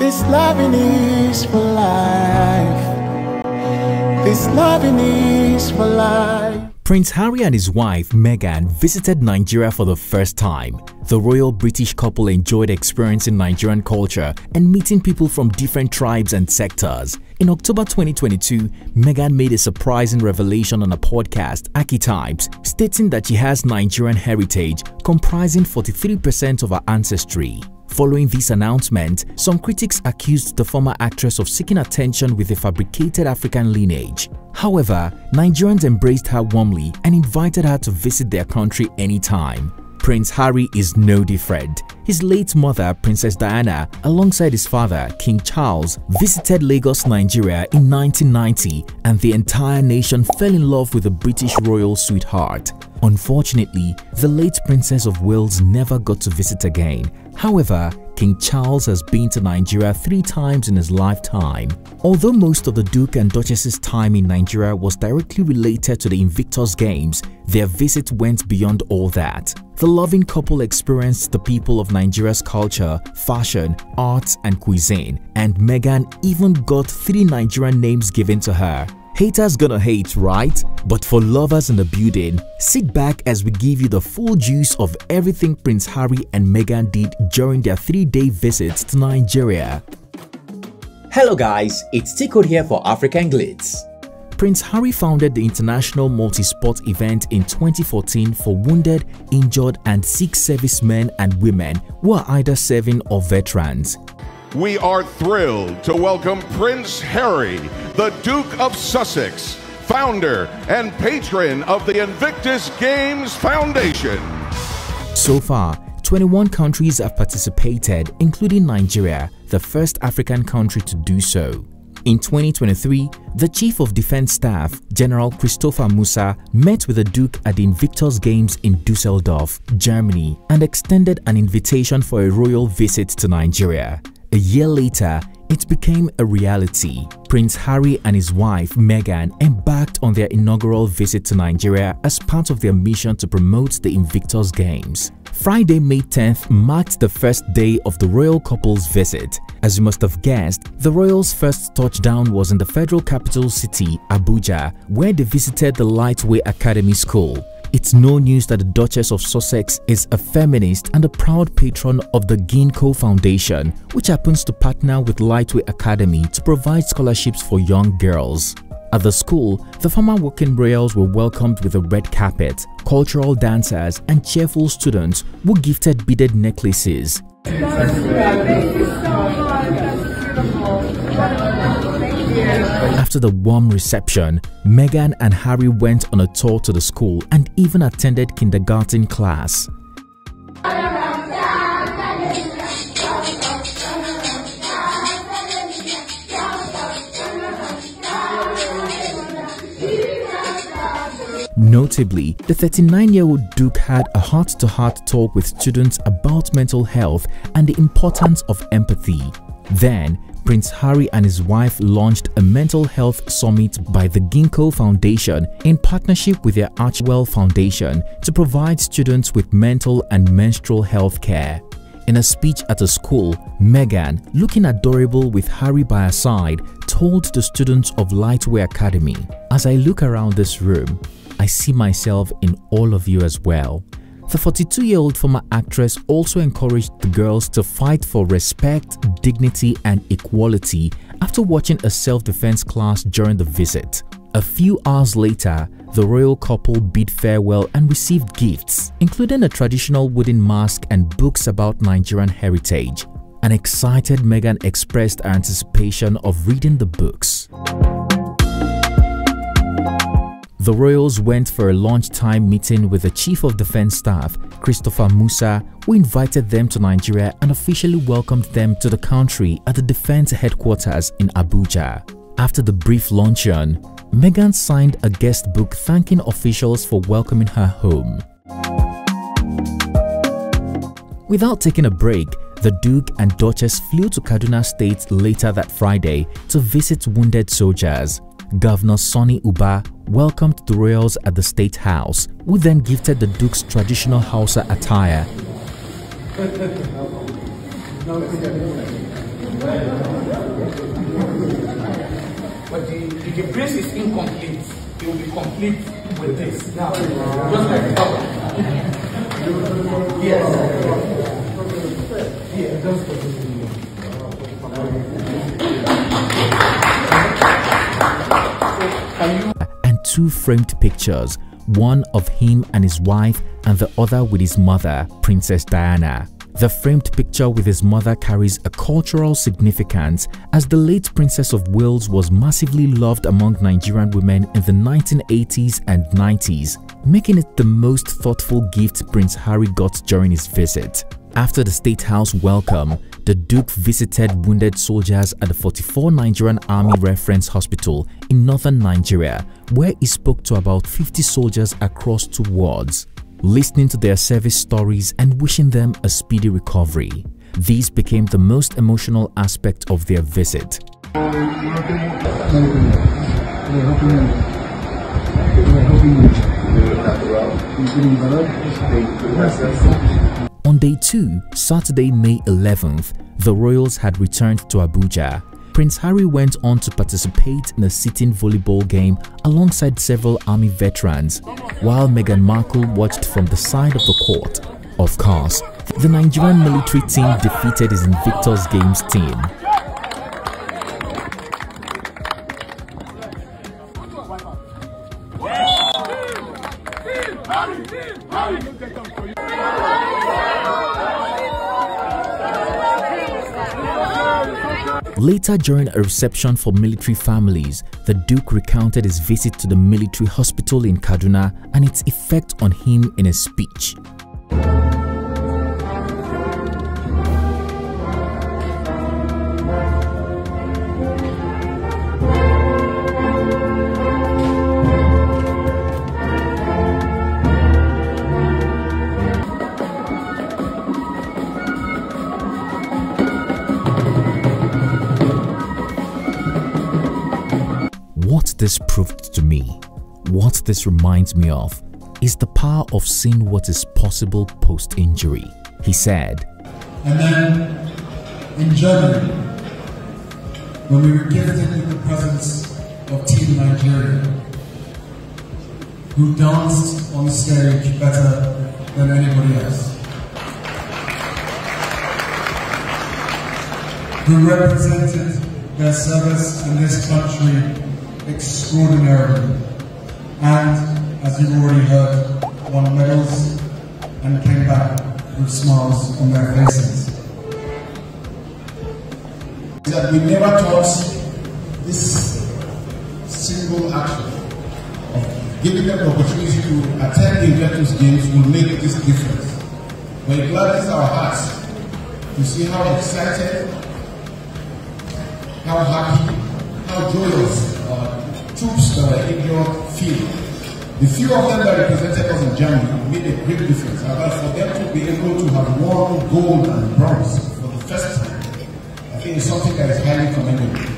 This loving is for life. This loving is for life. Prince Harry and his wife Meghan visited Nigeria for the first time. The royal British couple enjoyed experiencing Nigerian culture and meeting people from different tribes and sectors. In October 2022, Meghan made a surprising revelation on a podcast, Archetypes, stating that she has Nigerian heritage comprising 43% of her ancestry. Following this announcement, some critics accused the former actress of seeking attention with a fabricated African lineage. However, Nigerians embraced her warmly and invited her to visit their country anytime. Prince Harry is no different. His late mother, Princess Diana, alongside his father, King Charles, visited Lagos, Nigeria in 1990, and the entire nation fell in love with the British royal sweetheart. Unfortunately, the late Princess of Wales never got to visit again. However, King Charles has been to Nigeria 3 times in his lifetime. Although most of the Duke and Duchess's time in Nigeria was directly related to the Invictus Games, their visit went beyond all that. The loving couple experienced the people of Nigeria's culture, fashion, arts and cuisine, and Meghan even got 3 Nigerian names given to her. Haters gonna hate, right? But for lovers in the building, sit back as we give you the full juice of everything Prince Harry and Meghan did during their 3-day visit to Nigeria. Hello guys, it's T-Code here for African Glitz. Prince Harry founded the international multi-sport event in 2014 for wounded, injured and sick servicemen and women who are either serving or veterans. We are thrilled to welcome Prince Harry, the Duke of Sussex, founder and patron of the Invictus Games Foundation. So far, 21 countries have participated, including Nigeria, the first African country to do so. In 2023, the Chief of Defense Staff, General Christopher Musa, met with the Duke at the Invictus Games in Düsseldorf, Germany, and extended an invitation for a royal visit to Nigeria. A year later, it became a reality. Prince Harry and his wife Meghan embarked on their inaugural visit to Nigeria as part of their mission to promote the Invictus Games. Friday, May 10th marked the first day of the royal couple's visit. As you must have guessed, the royals' first touchdown was in the federal capital city, Abuja, where they visited the Lightweight Academy School. It's no news that the Duchess of Sussex is a feminist and a proud patron of the Ginkgo Foundation, which happens to partner with Lightweight Academy to provide scholarships for young girls. At the school, the former working royals were welcomed with a red carpet, cultural dancers and cheerful students who gifted beaded necklaces. After the warm reception, Meghan and Harry went on a tour to the school and even attended kindergarten class. Notably, the 39-year-old Duke had a heart-to-heart talk with students about mental health and the importance of empathy. Then, Prince Harry and his wife launched a mental health summit by the Ginkgo Foundation in partnership with their Archwell Foundation to provide students with mental and menstrual health care. In a speech at a school, Meghan, looking adorable with Harry by her side, told the students of Lightweight Academy, "As I look around this room, I see myself in all of you as well." The 42-year-old former actress also encouraged the girls to fight for respect, dignity and equality after watching a self-defense class during the visit. A few hours later, the royal couple bid farewell and received gifts, including a traditional wooden mask and books about Nigerian heritage. An excited Meghan expressed her anticipation of reading the books. The royals went for a lunchtime meeting with the Chief of Defense Staff, Christopher Musa, who invited them to Nigeria and officially welcomed them to the country at the defense headquarters in Abuja. After the brief luncheon, Meghan signed a guest book thanking officials for welcoming her home. Without taking a break, the Duke and Duchess flew to Kaduna State later that Friday to visit wounded soldiers. Governor Sonny Uba welcomed the royals at the State House, who then gifted the Duke's traditional Hausa attire. But the prince is incomplete. It will be complete with this. Now, just like that. Yes. Yeah, just and two framed pictures, one of him and his wife and the other with his mother, Princess Diana. The framed picture with his mother carries a cultural significance, as the late Princess of Wales was massively loved among Nigerian women in the 1980s and 90s, making it the most thoughtful gift Prince Harry got during his visit. After the State House welcome, the Duke visited wounded soldiers at the 44 Nigerian Army Reference Hospital in northern Nigeria, where he spoke to about 50 soldiers across 2 wards, listening to their service stories and wishing them a speedy recovery. These became the most emotional aspect of their visit. On day 2, Saturday, May 11th, the royals had returned to Abuja. Prince Harry went on to participate in a sitting volleyball game alongside several army veterans, while Meghan Markle watched from the side of the court. Of course, the Nigerian military team defeated his Invictus Games team. Later, during a reception for military families, the Duke recounted his visit to the military hospital in Kaduna and its effect on him in a speech. What this proved to me, what this reminds me of, is the power of seeing what is possible post-injury. He said, and then in Germany, when we were gifted with the presence of Team Nigeria, who danced on stage better than anybody else, who represented their service in this country extraordinarily, and as you've already heard, won medals and came back with smiles on their faces. That we never thought this single action of giving them the opportunity to attend the Invictus Games will make this difference. But it gladdens our hearts to see how excited, how happy, how joyous troops that are injured feel. The few of them that represented us in Germany made a great difference. However, for them to be able to have won gold and bronze for the first time, I think it's something that is highly commendable.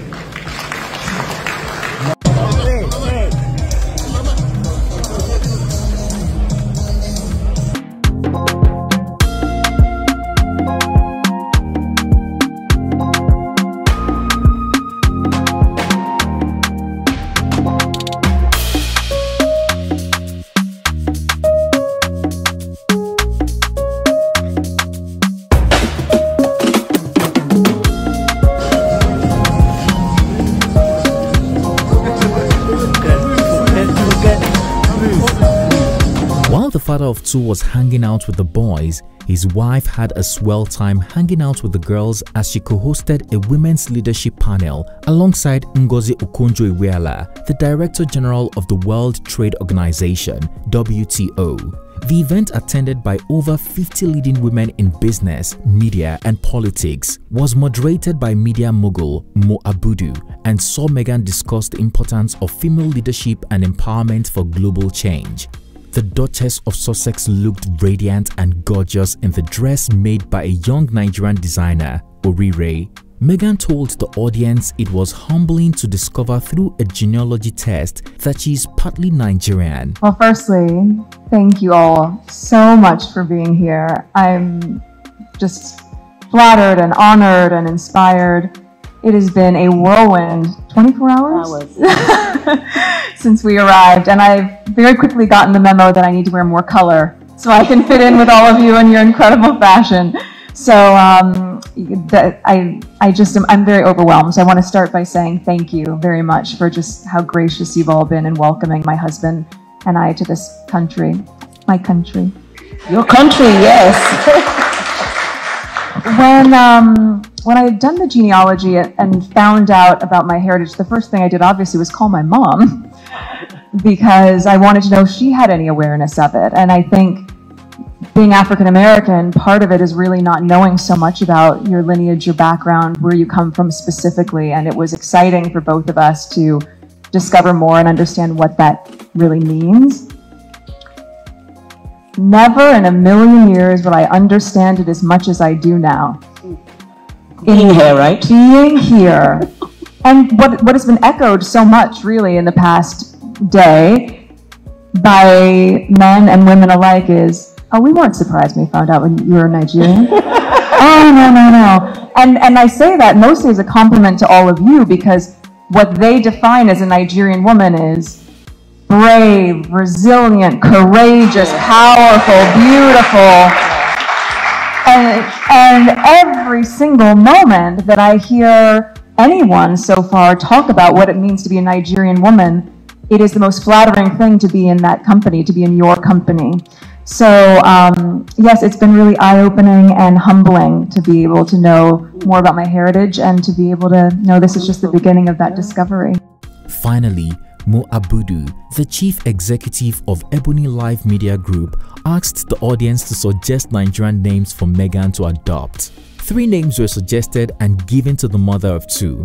While the father of 2 was hanging out with the boys, his wife had a swell time hanging out with the girls as she co-hosted a women's leadership panel alongside Ngozi Okonjo-Iweala, the Director General of the World Trade Organization (WTO). The event, attended by over 50 leading women in business, media and politics, was moderated by media mogul Mo Abudu and saw Meghan discuss the importance of female leadership and empowerment for global change. The Duchess of Sussex looked radiant and gorgeous in the dress made by a young Nigerian designer, Orire. Meghan told the audience it was humbling to discover through a genealogy test that she is partly Nigerian. Well, firstly, thank you all so much for being here. I'm just flattered and honored and inspired. It has been a whirlwind 24 hours since we arrived, and I've very quickly gotten the memo that I need to wear more color so I can fit in with all of you in your incredible fashion. So I'm very overwhelmed. So I want to start by saying thank you very much for just how gracious you've all been in welcoming my husband and I to this country. My country. Your country, yes. When I had done the genealogy and found out about my heritage, the first thing I did obviously was call my mom because I wanted to know if she had any awareness of it. And I think being African American, part of it is really not knowing so much about your lineage, your background, where you come from specifically. And it was exciting for both of us to discover more and understand what that really means. Never in a million years would I understand it as much as I do now. Being here, right? Being here. And what has been echoed so much really in the past day by men and women alike is, oh, we weren't surprised when we found out when you were Nigerian. Oh, no. And I say that mostly as a compliment to all of you because what they define as a Nigerian woman is brave, resilient, courageous, powerful, beautiful. And every single moment that I hear anyone so far talk about what it means to be a Nigerian woman, it is the most flattering thing to be in that company, to be in your company. So yes, it's been really eye-opening and humbling to be able to know more about my heritage and to be able to know this is just the beginning of that discovery. Finally, Mo Abudu, the chief executive of Ebony Live Media Group, asked the audience to suggest Nigerian names for Meghan to adopt. 3 names were suggested and given to the mother of 2.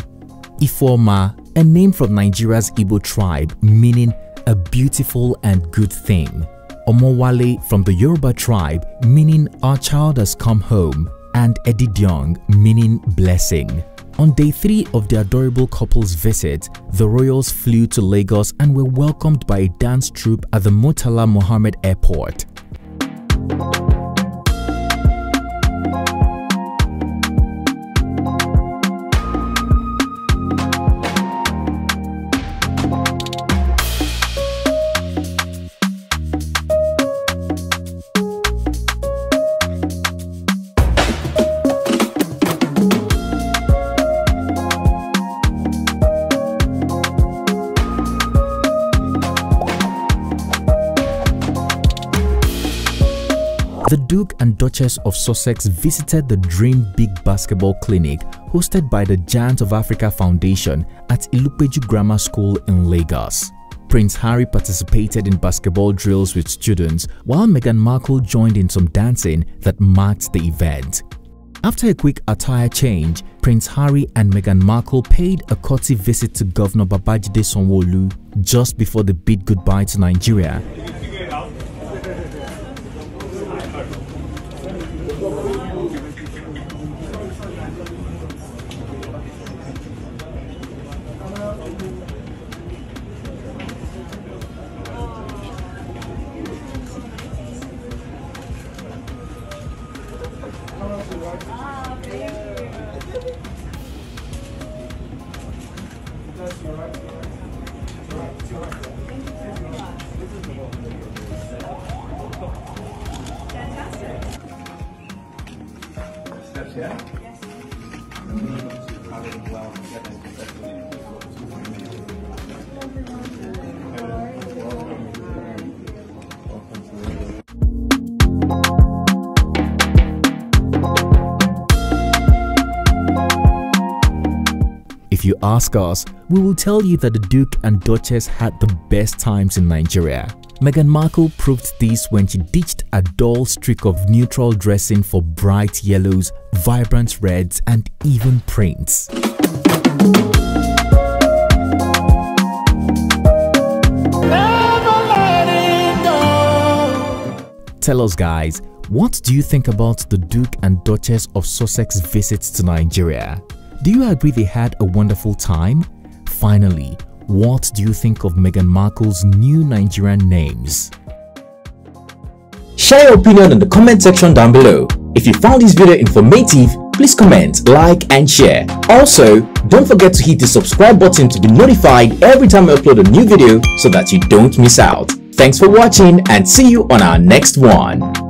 Ifeoma, a name from Nigeria's Igbo tribe meaning a beautiful and good thing. Omowale from the Yoruba tribe meaning our child has come home, and Edidiong meaning blessing. On day 3 of the adorable couple's visit, the royals flew to Lagos and were welcomed by a dance troupe at the Murtala Mohammed Airport. The Duke and Duchess of Sussex visited the Dream Big Basketball Clinic hosted by the Giant of Africa Foundation at Ilupeju Grammar School in Lagos. Prince Harry participated in basketball drills with students, while Meghan Markle joined in some dancing that marked the event. After a quick attire change, Prince Harry and Meghan Markle paid a courtesy visit to Governor Babajide Sanwo-Olu just before they bid goodbye to Nigeria. If you ask us, we will tell you that the Duke and Duchess had the best times in Nigeria. Meghan Markle proved this when she ditched a dull streak of neutral dressing for bright yellows, vibrant reds, and even prints. Tell us guys, what do you think about the Duke and Duchess of Sussex visits to Nigeria? Do you agree they had a wonderful time? Finally, what do you think of Meghan Markle's new Nigerian names? Share your opinion in the comment section down below. If you found this video informative, please comment, like and share. Also, don't forget to hit the subscribe button to be notified every time I upload a new video so that you don't miss out. Thanks for watching and see you on our next one.